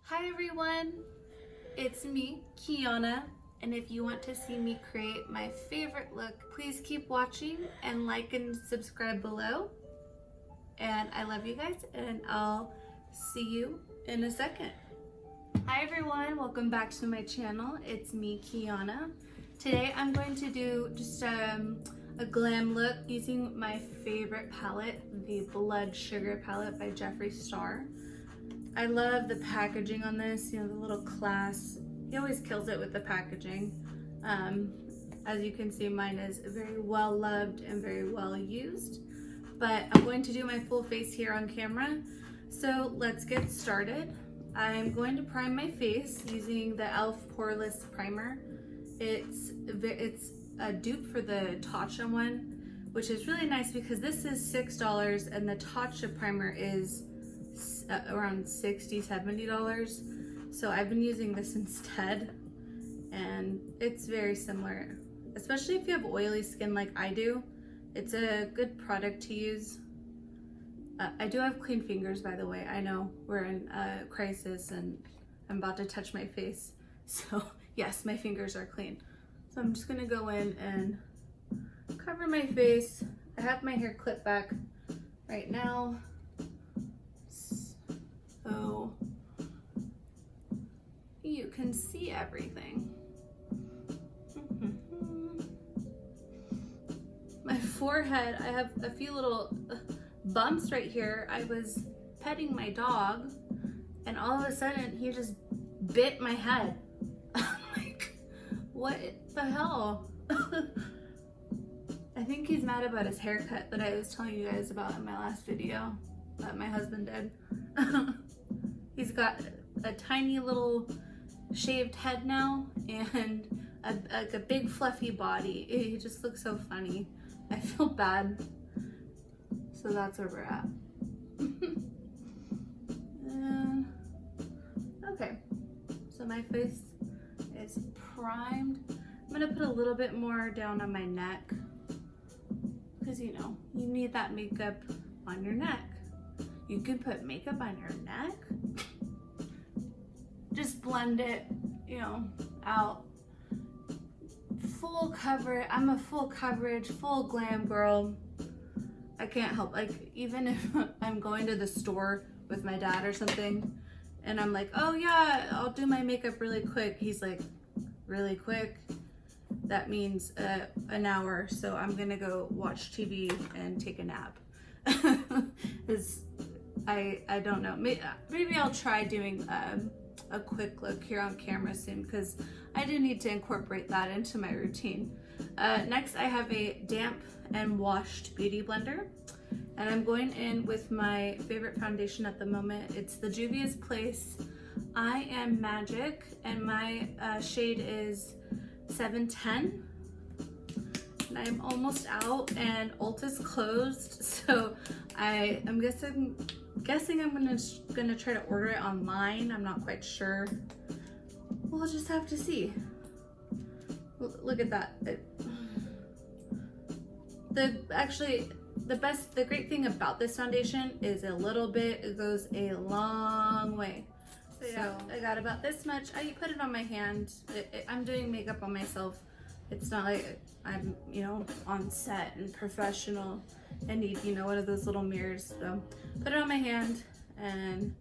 Hi everyone, it's me, Kiana, and if you want to see me create my favorite look, please keep watching and like and subscribe below. And I love you guys, and I'll see you in a second. Hi everyone, welcome back to my channel. It's me, Kiana. Today I'm going to do just a glam look using my favorite palette, the Blood Sugar palette by Jeffree Star. I love the packaging on this, you know, the little class. He always kills it with the packaging. As you can see, mine is very well loved and very well used. But I'm going to do my full face here on camera. So let's get started. I'm going to prime my face using the e.l.f. Poreless Primer. It's a dupe for the Tatcha one, which is really nice because this is $6 and the Tatcha primer is around $60–70. So I've been using this instead, and it's very similar, especially if you have oily skin like I do. It's a good product to use. I do have clean fingers, by the way. I know we're in a crisis and I'm about to touch my face, so yes, my fingers are clean. So I'm just gonna go in and cover my face. I have my hair clipped back right now, so you can see everything. My forehead, I have a few little bumps right here. I was petting my dog and all of a sudden he just bit my head. I'm like, what the hell? I think he's mad about his haircut that I was telling you guys about in my last video that my husband did. He's got a tiny little shaved head now and like a big fluffy body. He just looks so funny. I feel bad. So that's where we're at. And, okay, so my face is primed. I'm gonna put a little bit more down on my neck because you know, you need that makeup on your neck. You can put makeup on your neck. Just blend it, you know, out. Full cover. I'm a full coverage, full glam girl. I can't help, like, even if I'm going to the store with my dad or something and I'm like, oh yeah, I'll do my makeup really quick. He's like, really quick? That means an hour, so I'm gonna go watch TV and take a nap. I don't know. Maybe I'll try doing a quick look here on camera soon because I do need to incorporate that into my routine. Next, I have a damp and washed beauty blender, and I'm going in with my favorite foundation at the moment. It's the Juvia's Place I Am Magic, and my shade is 710. And I'm almost out, and Ulta's closed, so I'm guessing I'm gonna try to order it online. I'm not quite sure. We'll just have to see. Look at that. The great thing about this foundation is a little bit, it goes a long way. So yeah, I got about this much. I put it on my hand. I'm doing makeup on myself. It's not like I'm, you know, on set and professional and need, you know, one of those little mirrors. So put it on my hand and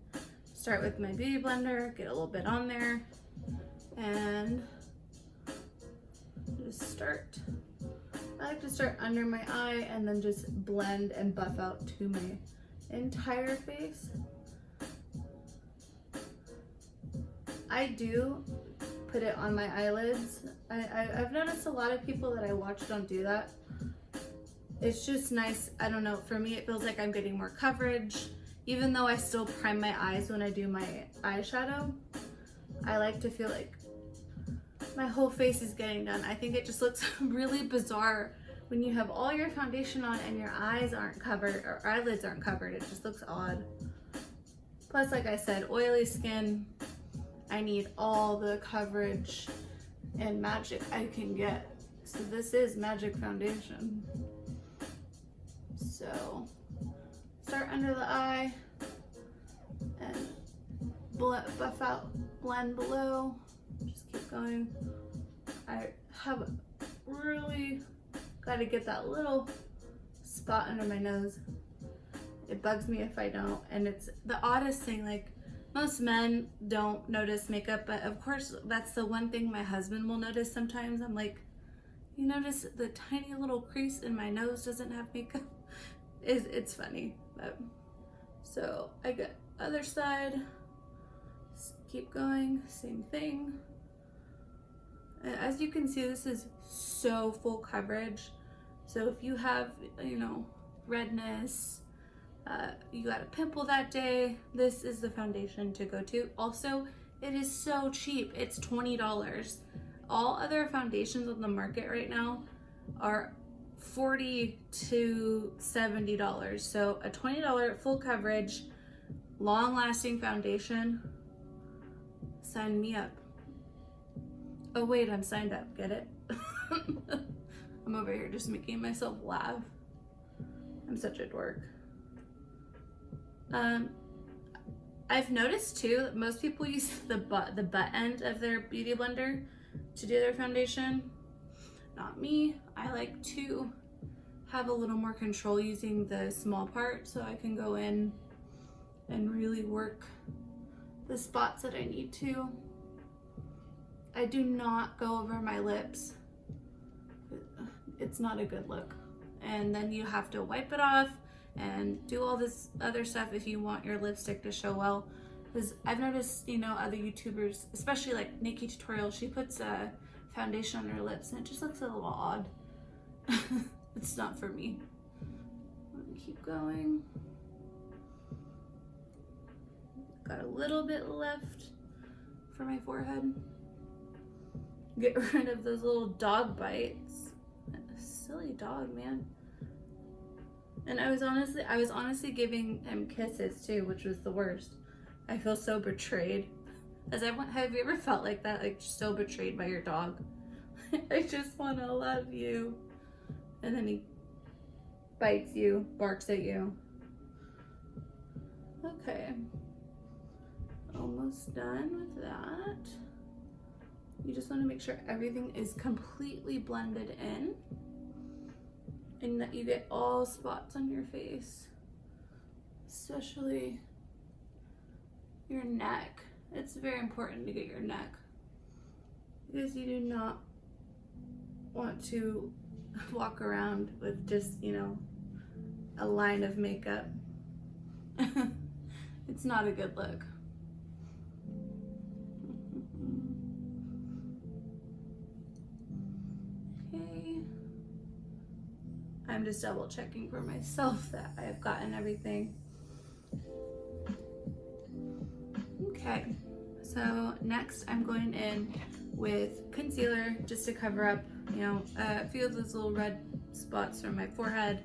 start with my beauty blender, get a little bit on there, and just start. I like to start under my eye and then just blend and buff out to my entire face. I do put it on my eyelids. I've noticed a lot of people that I watch don't do that. It's just nice. I don't know, for me it feels like I'm getting more coverage. Even though I still prime my eyes when I do my eyeshadow, I like to feel like my whole face is getting done. I think it just looks really bizarre when you have all your foundation on and your eyes aren't covered or eyelids aren't covered. It just looks odd. Plus, like I said, oily skin, I need all the coverage and magic I can get. So this is magic foundation. So start under the eye and buff out, blend below. Just keep going. I have really got to get that little spot under my nose. It bugs me if I don't, and it's the oddest thing. Like, most men don't notice makeup, but of course that's the one thing my husband will notice sometimes. I'm like, you notice the tiny little crease in my nose doesn't have makeup? It's funny. But so I got other side, just keep going, same thing. And as you can see, this is so full coverage. So if you have, you know, redness, you got a pimple that day, this is the foundation to go to. Also, it is so cheap. It's $20. All other foundations on the market right now are $40 to $70. So a $20 full coverage, long-lasting foundation, sign me up. Oh wait, I'm signed up, get it? I'm over here just making myself laugh. I'm such a dork. I've noticed too that most people use the butt end of their beauty blender to do their foundation. Not me. I like to have a little more control using the small part, so I can go in and really work the spots that I need to. I do not go over my lips. It's not a good look. And then you have to wipe it off and do all this other stuff if you want your lipstick to show well. Because I've noticed, you know, other YouTubers, especially like Nikki Tutorial, she puts a foundation on her lips and it just looks a little odd. It's not for me. Let me keep going. Got a little bit left for my forehead. Get rid of those little dog bites. Silly dog, man. And I was honestly giving him kisses too, which was the worst. I feel so betrayed. Have you ever felt like that? Like, so betrayed by your dog? I just want to love you. And then he bites you, barks at you. Okay. Almost done with that. You just want to make sure everything is completely blended in and that you get all spots on your face, especially your neck. It's very important to get your neck because you do not want to walk around with just, you know, a line of makeup. It's not a good look. Okay. I'm just double checking for myself that I've gotten everything. Okay, so next I'm going in with concealer just to cover up, you know, a few of those little red spots from my forehead,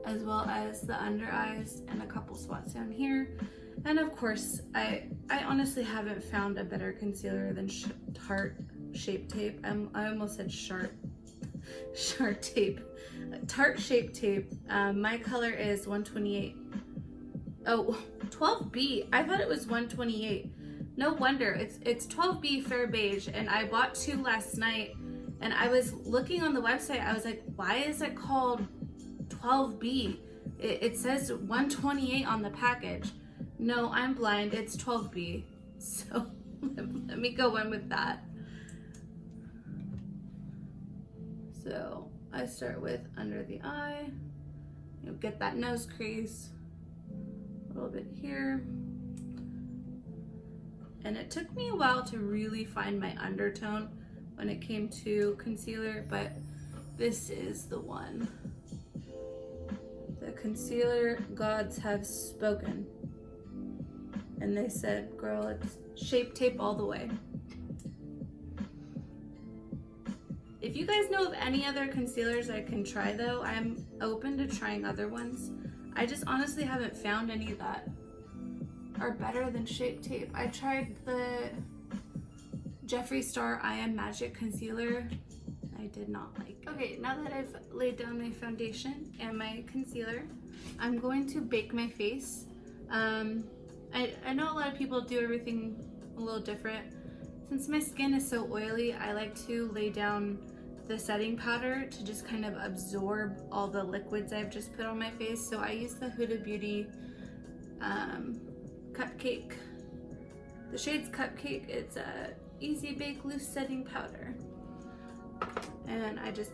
as well as the under eyes and a couple spots down here. And of course, I honestly haven't found a better concealer than Tarte Shape Tape. I almost said Tarte Tape. Tarte Shape Tape. My color is 128. Oh, 12B. I thought it was 128. No wonder. It's 12B Fair Beige, and I bought 2 last night. And I was looking on the website. I was like, why is it called 12B? It says 128 on the package. No, I'm blind. It's 12B. So let me go in with that. So I start with under the eye. You know, get that nose crease. A little bit here. And it took me a while to really find my undertone when it came to concealer, but this is the one. The concealer gods have spoken. And they said, girl, it's Shape Tape all the way. If you guys know of any other concealers I can try though, I'm open to trying other ones. I just honestly haven't found any that are better than Shape Tape. I tried the Jeffree Star I Am Magic Concealer. I did not like it. Okay, now that I've laid down my foundation and my concealer, I'm going to bake my face. I know a lot of people do everything a little different. Since my skin is so oily, I like to lay down the setting powder to just kind of absorb all the liquids I've just put on my face. So I use the Huda Beauty Cupcake. The shade's Cupcake. It's a Easy Bake Loose Setting Powder. And I just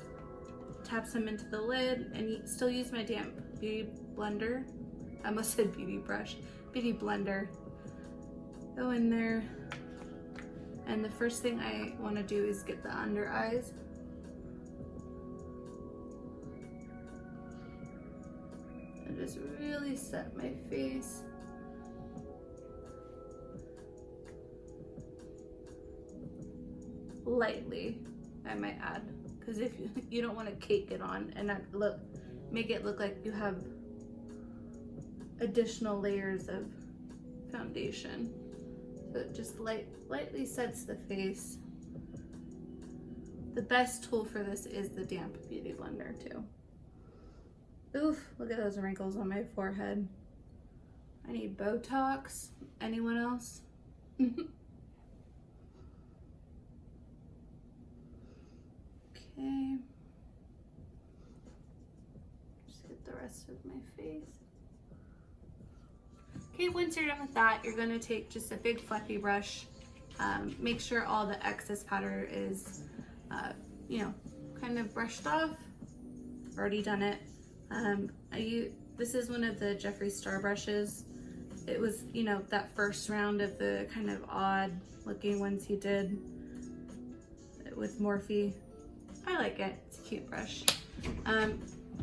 tap some into the lid and still use my damp beauty blender. I almost said beauty brush. Beauty blender. Go in there. And the first thing I want to do is get the under eyes. And just really set my face. Lightly, I might add, because if you don't want to cake it on and not make it look like you have additional layers of foundation. So it just lightly sets the face. The best tool for this is the damp beauty blender too. Oof, look at those wrinkles on my forehead. I need Botox. Anyone else? Okay. Just get the rest of my face. Okay, once you're done with that, you're gonna take just a big fluffy brush. Make sure all the excess powder is, kind of brushed off. I've already done it. This is one of the Jeffree Star brushes. It was, that first round of the kind of odd looking ones he did with Morphe. I like it, it's a cute brush.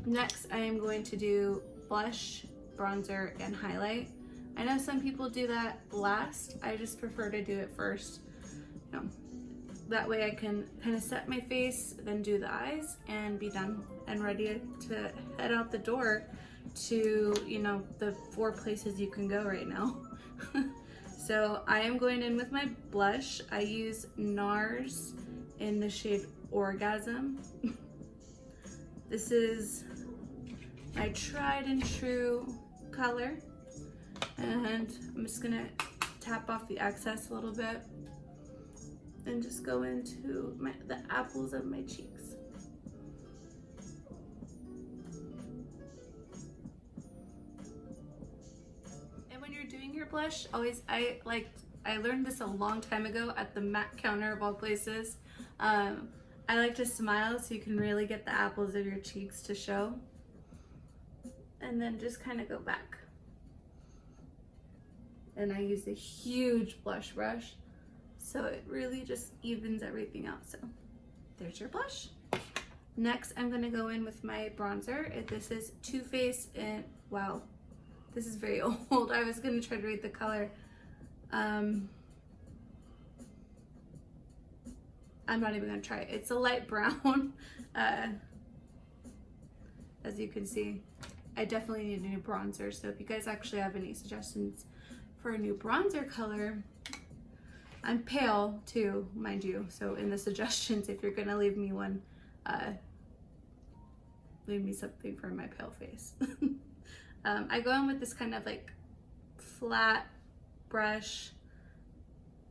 Next I am going to do blush, bronzer, and highlight. I know some people do that last. I just prefer to do it first. That way I can kind of set my face, then do the eyes, and be done and ready to head out the door to, the 4 places you can go right now. So I am going in with my blush. I use NARS in the shade Orgasm. This is my tried and true color. And I'm just gonna tap off the excess a little bit and just go into the apples of my cheeks. And when you're doing your blush, I learned this a long time ago at the MAC counter of all places. I like to smile so you can really get the apples of your cheeks to show. And then just kind of go back. And I use a huge blush brush, so it really just evens everything out. So there's your blush. Next, I'm gonna go in with my bronzer. This is Too Faced, and wow, this is very old. I was gonna try to read the color. I'm not even gonna try it. It's a light brown. As you can see, I definitely need a new bronzer. So if you guys actually have any suggestions for a new bronzer color, I'm pale too, mind you. So in the suggestions, if you're gonna leave me one, leave me something for my pale face. I go in with this kind of like flat brush.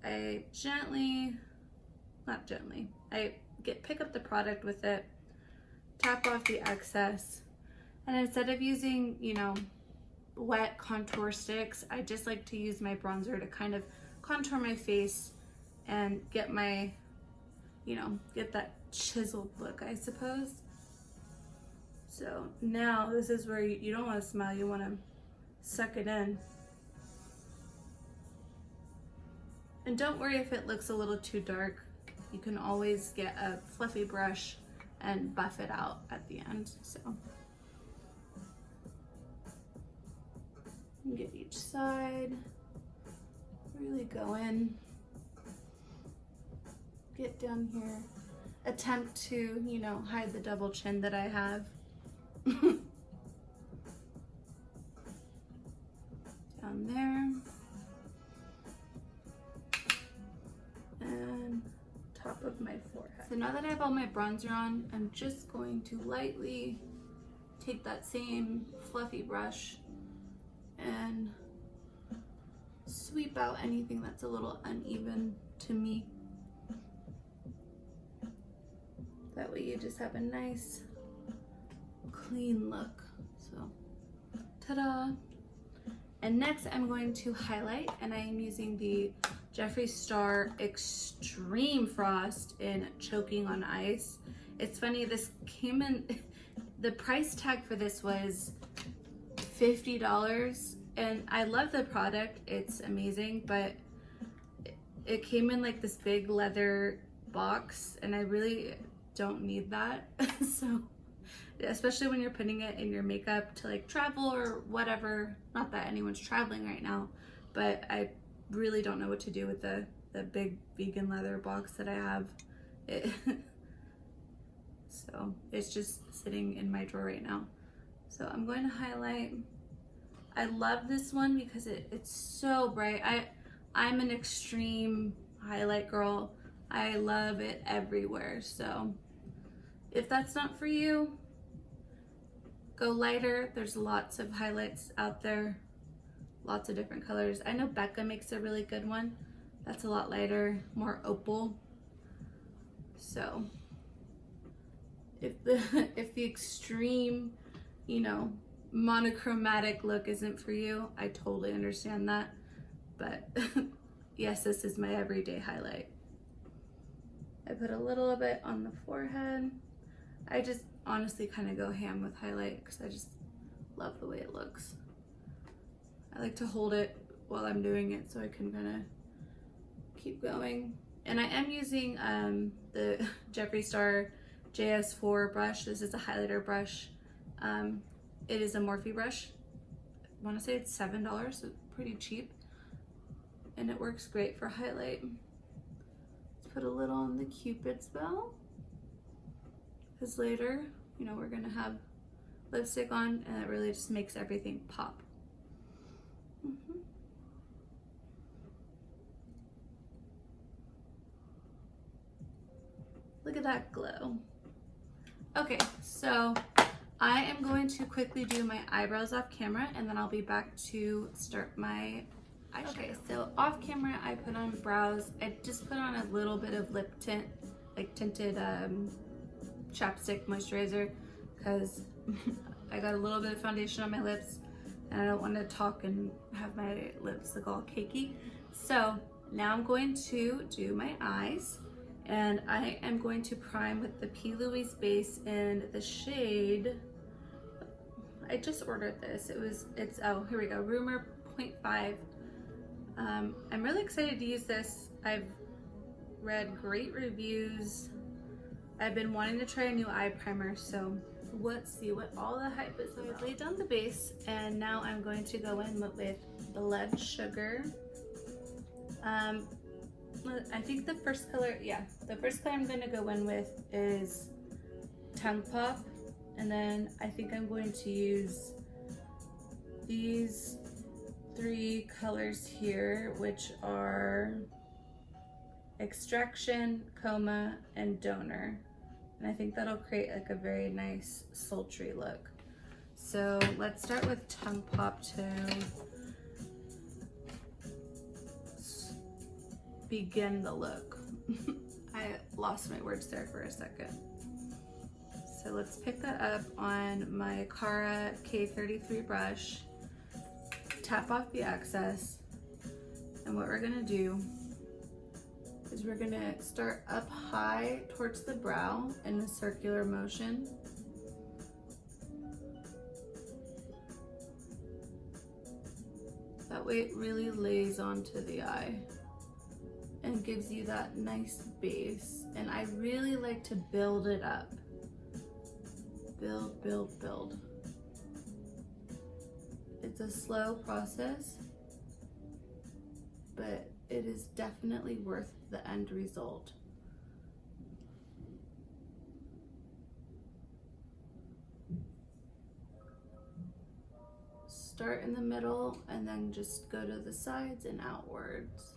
I pick up the product with it, tap off the excess, and instead of using, wet contour sticks, I just like to use my bronzer to kind of contour my face and get my, get that chiseled look, I suppose. So now this is where you don't want to smile, you want to suck it in. And don't worry if it looks a little too dark. You can always get a fluffy brush and buff it out at the end. So get each side, really go in, get down here, attempt to, hide the double chin that I have. Down there. And top of my forehead. So now that I have all my bronzer on, I'm just going to lightly take that same fluffy brush and sweep out anything that's a little uneven to me. That way you just have a nice clean look. So, ta-da! And next I'm going to highlight, and I am using the Jeffree Star Extreme Frost in Choking on Ice. It's funny, this came in, the price tag for this was $50, and I love the product, it's amazing, but it came in like this big leather box, and I really don't need that. So, especially when you're putting it in your makeup to like travel or whatever, not that anyone's traveling right now, but I really don't know what to do with the big vegan leather box that I have. So it's just sitting in my drawer right now. So I'm going to highlight. I love this one because it's so bright. I'm an extreme highlight girl. I love it everywhere. So if that's not for you, go lighter. There's lots of highlights out there, lots of different colors. I know Becca makes a really good one. That's a lot lighter, more opal. So if the extreme, you know, monochromatic look isn't for you, I totally understand that. But yes, this is my everyday highlight. I put a little bit on the forehead. I just honestly kind of go ham with highlight because I just love the way it looks. I like to hold it while I'm doing it so I can kind of keep going. And I am using the Jeffree Star JS4 brush. This is a highlighter brush. It is a Morphe brush. I want to say it's $7, so pretty cheap. And it works great for highlight. Let's put a little on the Cupid's bow, because later, you know, we're gonna have lipstick on, and it really just makes everything pop. Look at that glow. Okay, so I am going to quickly do my eyebrows off camera, and then I'll be back to start my eyeshadow. Okay, so off camera I put on brows. I just put on a little bit of lip tint, like tinted chapstick moisturizer, because I got a little bit of foundation on my lips and I don't want to talk and have my lips look all cakey. So now I'm going to do my eyes, and I am going to prime with the P. Louise base in the shade, I just ordered this, it's oh, here we go, Rumor 0.5. I'm really excited to use this. I've read great reviews. I've been wanting to try a new eye primer, so let's see what all the hype is about. I've laid down the base, and now I'm going to go in with Blood Sugar. I think the first color I'm going to go in with is Tongue Pop, and then I think I'm going to use these 3 colors here, which are Extraction, Coma, and Donor. And I think that'll create like a very nice sultry look. So let's start with Tongue Pop to begin the look. I lost my words there for a second. So let's pick that up on my Cara K33 brush, tap off the excess, and what we're gonna do is we're gonna start up high towards the brow in a circular motion. That way it really lays onto the eye and gives you that nice base. And I really like to build it up. Build, build, build. It's a slow process, but it is definitely worth the end result. Start in the middle and then just go to the sides and outwards.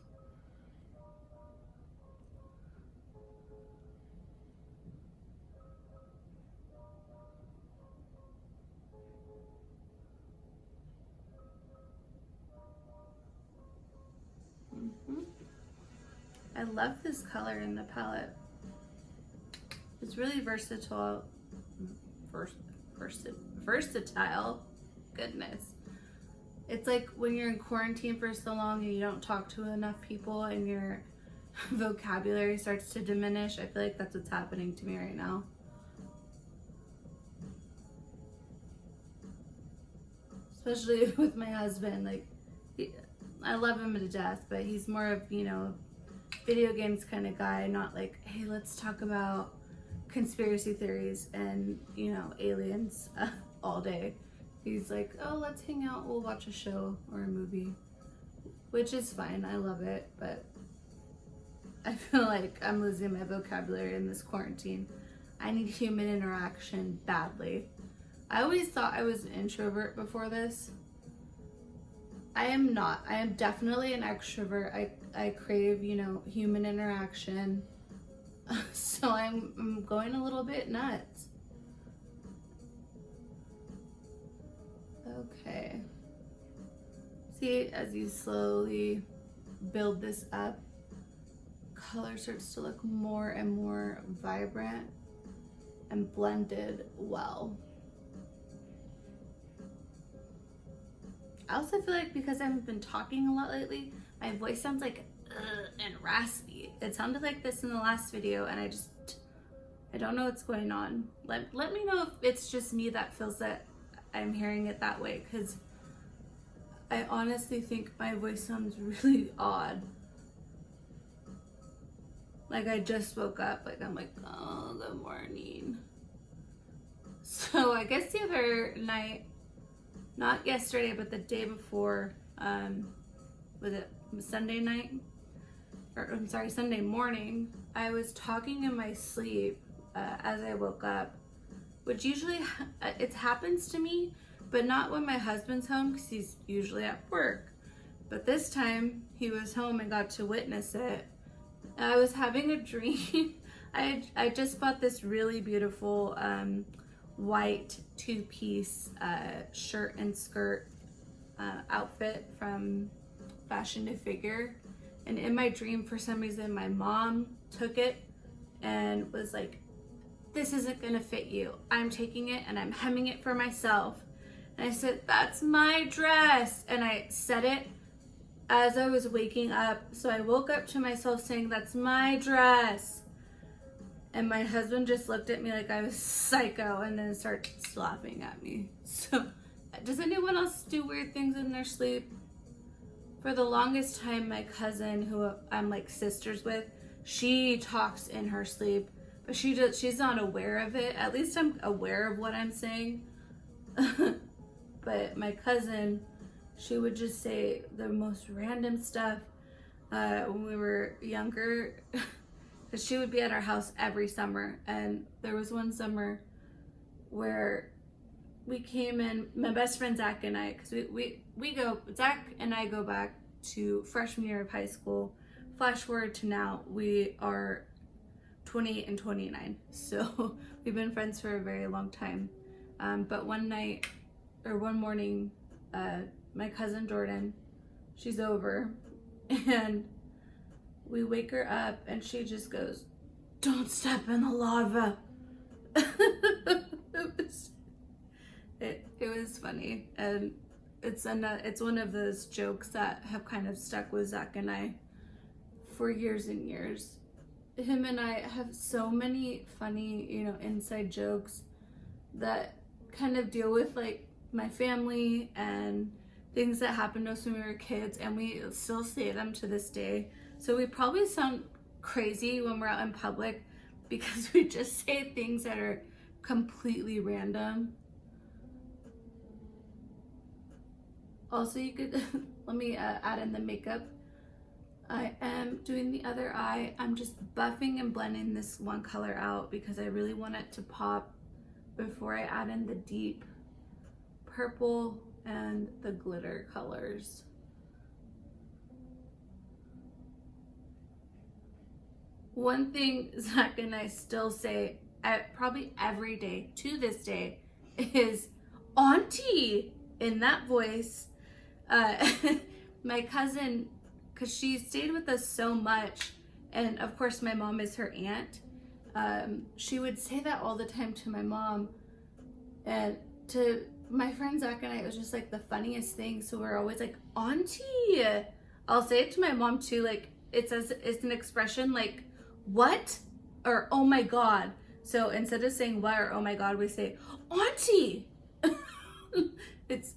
I love this color in the palette. It's really versatile. Versatile. Goodness. It's like when you're in quarantine for so long and you don't talk to enough people and your vocabulary starts to diminish. I feel like that's what's happening to me right now. Especially with my husband. Like, I love him to death, but he's more of, you know, video games kind of guy, not like, hey, let's talk about conspiracy theories and, you know, aliens all day. He's like, oh, let's hang out, we'll watch a show or a movie, which is fine, I love it, but I feel like I'm losing my vocabulary in this quarantine. I need human interaction badly. I always thought I was an introvert before this. I am not. I am definitely an extrovert. I crave, you know, human interaction. So I'm going a little bit nuts. Okay. See, as you slowly build this up, color starts to look more and more vibrant and blended well. I also feel like because I haven't been talking a lot lately, my voice sounds like and raspy. It sounded like this in the last video and I don't know what's going on. Let me know if it's just me that feels that I'm hearing it that way, because I honestly think my voice sounds really odd. Like I just woke up, like I'm like, oh, good morning. So I guess the other night, not yesterday, but the day before, was it Sunday night? Or I'm sorry, Sunday morning, I was talking in my sleep as I woke up, which usually, it happens to me, but not when my husband's home because he's usually at work. But this time he was home and got to witness it. I was having a dream. I just bought this really beautiful white two-piece shirt and skirt outfit from Fashion to Figure, and in my dream for some reason my mom took it and was like, this isn't gonna fit you, I'm taking it and I'm hemming it for myself. And I said, that's my dress, and I said it as I was waking up. So I woke up to myself saying, that's my dress. And my husband just looked at me like I was psycho and then started slapping at me. So, does anyone else do weird things in their sleep? For the longest time, my cousin, who I'm like sisters with, she talks in her sleep, but she's not aware of it. At least I'm aware of what I'm saying. But my cousin, she would just say the most random stuff when we were younger. Because she would be at our house every summer, and there was one summer where we came in, my best friend Zach and I, because Zach and I go back to freshman year of high school. Flash forward to now, we are 28 and 29, so we've been friends for a very long time. But one morning, my cousin Jordan, she's over, and we wake her up and she just goes, don't step in the lava. It was funny, and it's one of those jokes that have kind of stuck with Zach and I for years and years. Him and I have so many funny, you know, inside jokes that kind of deal with like my family and things that happened to us when we were kids, and we still say them to this day. So we probably sound crazy when we're out in public because we just say things that are completely random. Also, you could, let me add in the makeup. I am doing the other eye. I'm just buffing and blending this one color out because I really want it to pop before I add in the deep purple and the glitter colors. One thing Zach and I still say probably every day to this day is auntie in that voice. My cousin, because she stayed with us so much, And of course my mom is her aunt. She would say that all the time to my mom, and to my friend Zach and I, it was just like the funniest thing. So we're always like, Auntie. I'll say it to my mom too, like it's an expression like what or oh my god. So instead of saying what or oh my god, we say Auntie. It's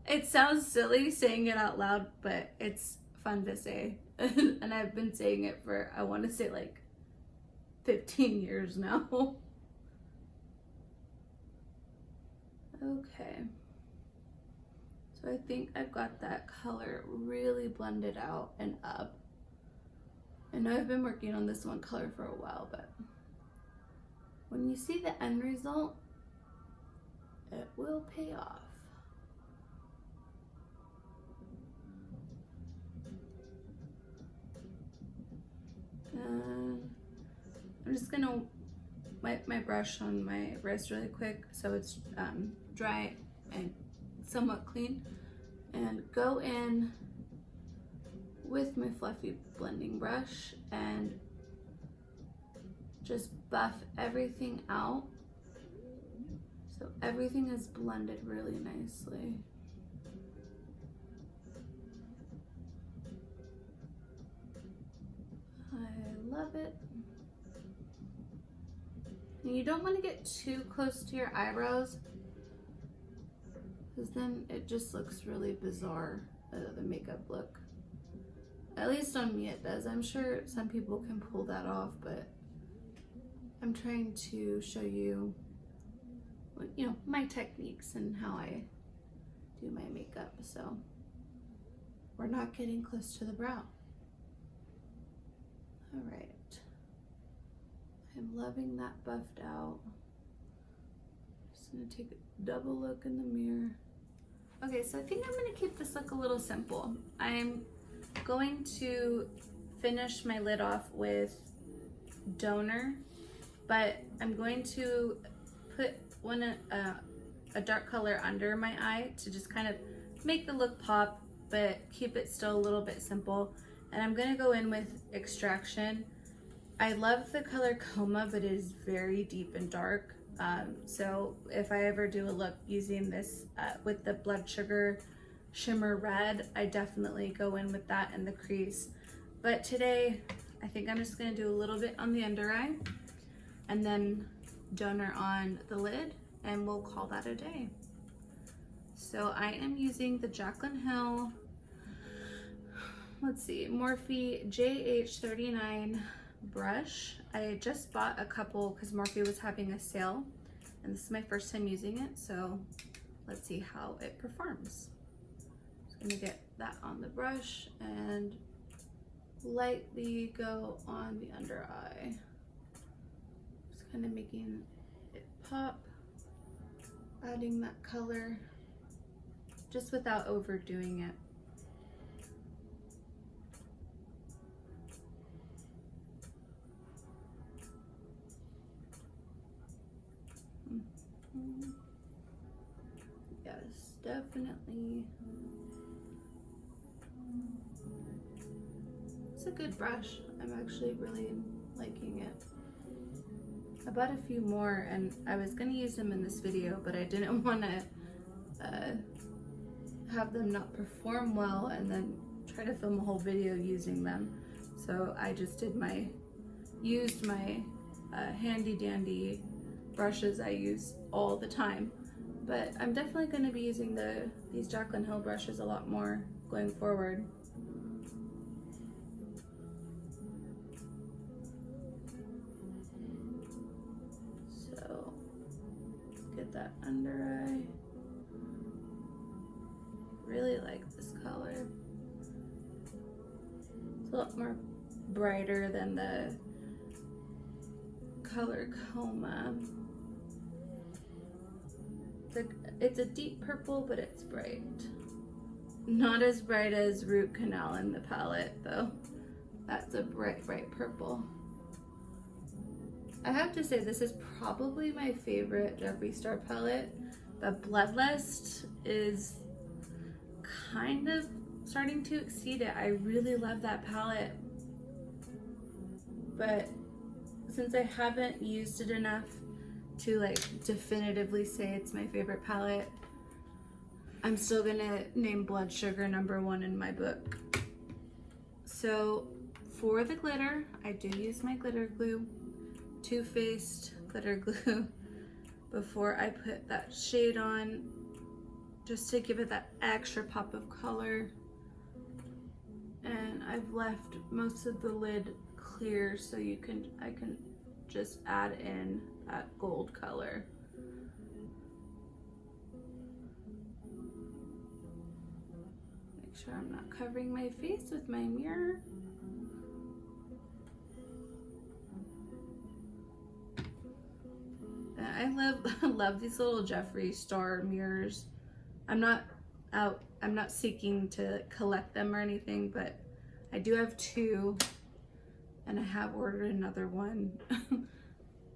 it sounds silly saying it out loud, but it's fun to say. And I've been saying it for, I want to say like 15 years now. Okay. So I think I've got that color really blended out and up. I know I've been working on this one color for a while, but when you see the end result, it will pay off. And I'm just gonna wipe my brush on my wrist really quick so it's dry and somewhat clean, and go in with my fluffy blending brush and just buff everything out so everything is blended really nicely. I love it. And you don't want to get too close to your eyebrows, because then it just looks really bizarre, the makeup look. At least on me it does. I'm sure some people can pull that off, but I'm trying to show you, you know, my techniques and how I do my makeup. So we're not getting close to the brow. All right. I'm loving that buffed out. Just gonna take a double look in the mirror. Okay, so I think I'm gonna keep this look a little simple. I'm going to finish my lid off with Donor, but I'm going to put a dark color under my eye to just kind of make the look pop, but keep it still a little bit simple. And I'm gonna go in with Extraction. I love the color Coma, but it is very deep and dark. So if I ever do a look using this with the Blood Sugar Shimmer Red, I definitely go in with that in the crease. But today, I think I'm just gonna do a little bit on the under eye and then Donor on the lid, and we'll call that a day. So I am using the Jaclyn Hill, let's see, Morphe JH39 brush. I just bought a couple because Morphe was having a sale, and this is my first time using it, so let's see how it performs. Just gonna get that on the brush and lightly go on the under eye. Just kind of making it pop, adding that color, just without overdoing it. Yes, definitely. It's a good brush. I'm actually really liking it. I bought a few more and I was gonna use them in this video, but I didn't want to have them not perform well and then try to film a whole video using them. So I just used my handy dandy brushes I use all the time. But I'm definitely going to be using these Jaclyn Hill brushes a lot more going forward. So get that under eye. Really like this color. It's a lot more brighter than the color Coma. It's a deep purple, but it's bright. Not as bright as Root Canal in the palette, though. That's a bright, bright purple. I have to say, this is probably my favorite Jeffree Star palette. The Bloodlust is kind of starting to exceed it. I really love that palette. but since I haven't used it enough to like definitively say it's my favorite palette, I'm still gonna name Blood Sugar #1 in my book. So for the glitter, I do use my glitter glue, Too Faced glitter glue, before I put that shade on, just to give it that extra pop of color. And I've left most of the lid clear so I can just add in that gold color. Make sure I'm not covering my face with my mirror. I love these little Jeffree star mirrors. I'm not seeking to collect them or anything, but I do have 2 and I have ordered another one.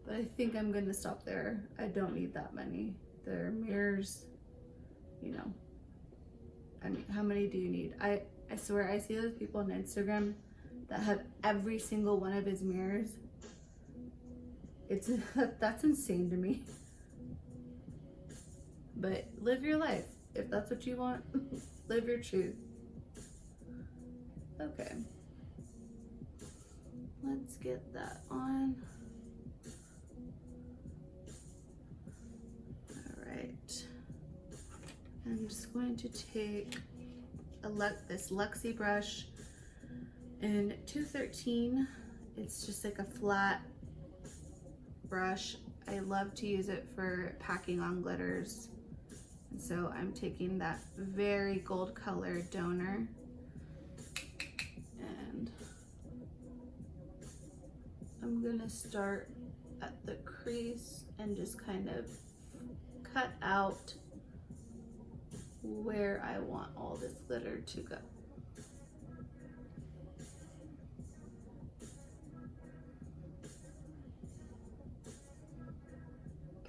But I think I'm gonna stop there. I don't need that many. They're mirrors, you know. I mean, how many do you need? I swear I see those people on Instagram that have every single one of his mirrors. That's insane to me. But live your life. If that's what you want, live your truth. Okay. Let's get that on. All right. I'm just going to take this Luxie brush in 213. It's just like a flat brush. I love to use it for packing on glitters. And so I'm taking that very gold colored donor and I'm gonna start at the crease and just kind of cut out where I want all this glitter to go.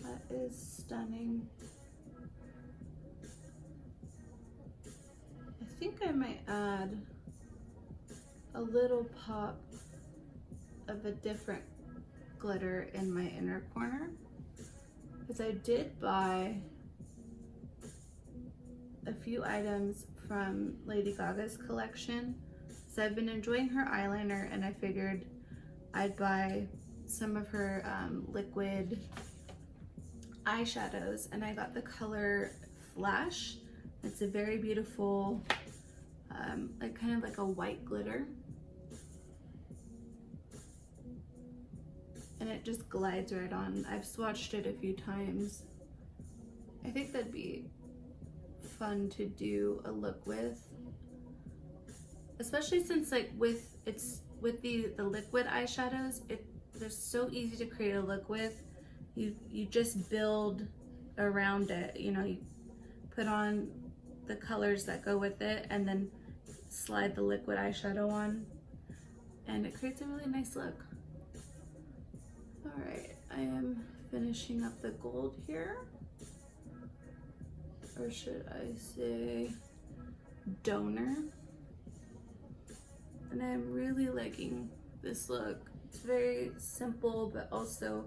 That is stunning. I think I might add a little pop of a different glitter in my inner corner, because I did buy a few items from Lady Gaga's collection. So I've been enjoying her eyeliner and I figured I'd buy some of her liquid eyeshadows, and I got the color Flash. It's a very beautiful, like kind of like a white glitter. And it just glides right on. I've swatched it a few times. I think that'd be fun to do a look with, especially since like with the liquid eyeshadows, they're so easy to create a look with. You just build around it, you know, you put on the colors that go with it and then slide the liquid eyeshadow on and it creates a really nice look. All right, I am finishing up the gold here, or should I say donor, and I'm really liking this look. It's very simple, but also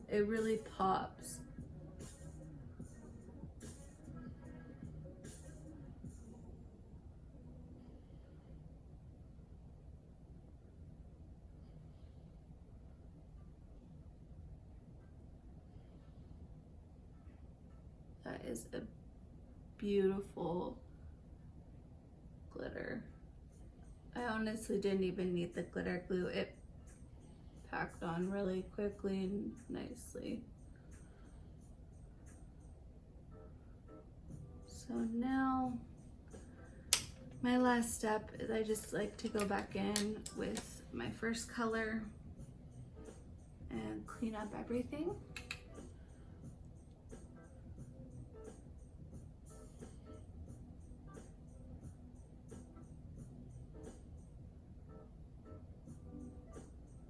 it really pops. That is a beautiful glitter. I honestly didn't even need the glitter glue. It packed on really quickly and nicely. So now my last step is I just like to go back in with my first color and clean up everything.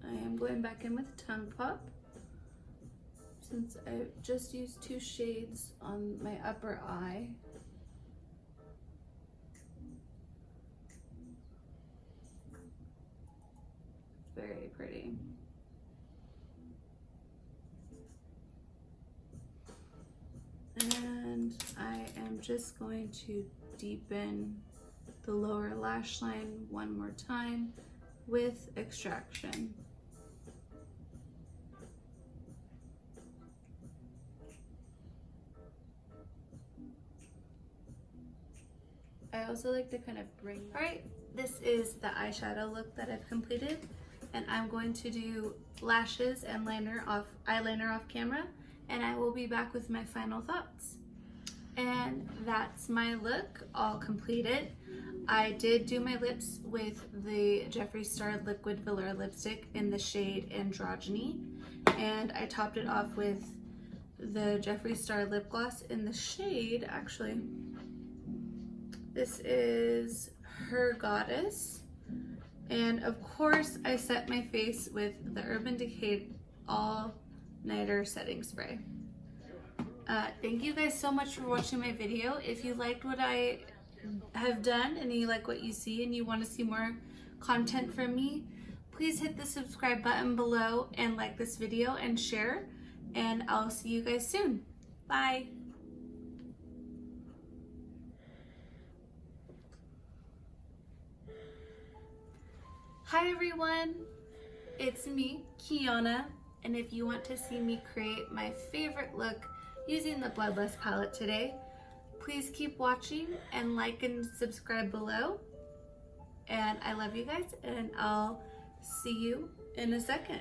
I'm going back in with Tongue Pop, since I just used 2 shades on my upper eye. very pretty. And I am just going to deepen the lower lash line one more time with extraction. I also like to kind of bring, all right, this is the eyeshadow look that I've completed, and I'm going to do lashes and eyeliner off camera, and I will be back with my final thoughts. And that's my look all completed. I did do my lips with the Jeffree Star Liquid Velour lipstick in the shade Androgyny, and I topped it off with the Jeffree Star lip gloss in the shade, actually, this is Her Goddess. And of course I set my face with the Urban Decay All Nighter Setting Spray. Thank you guys so much for watching my video. If you liked what I have done and you like what you see and you want to see more content from me, please hit the subscribe button below and like this video and share. And I'll see you guys soon. Bye. Hi everyone, it's me, Kiana, and if you want to see me create my favorite look using the Bloodlust palette today, please keep watching and like and subscribe below. And I love you guys, and I'll see you in a second.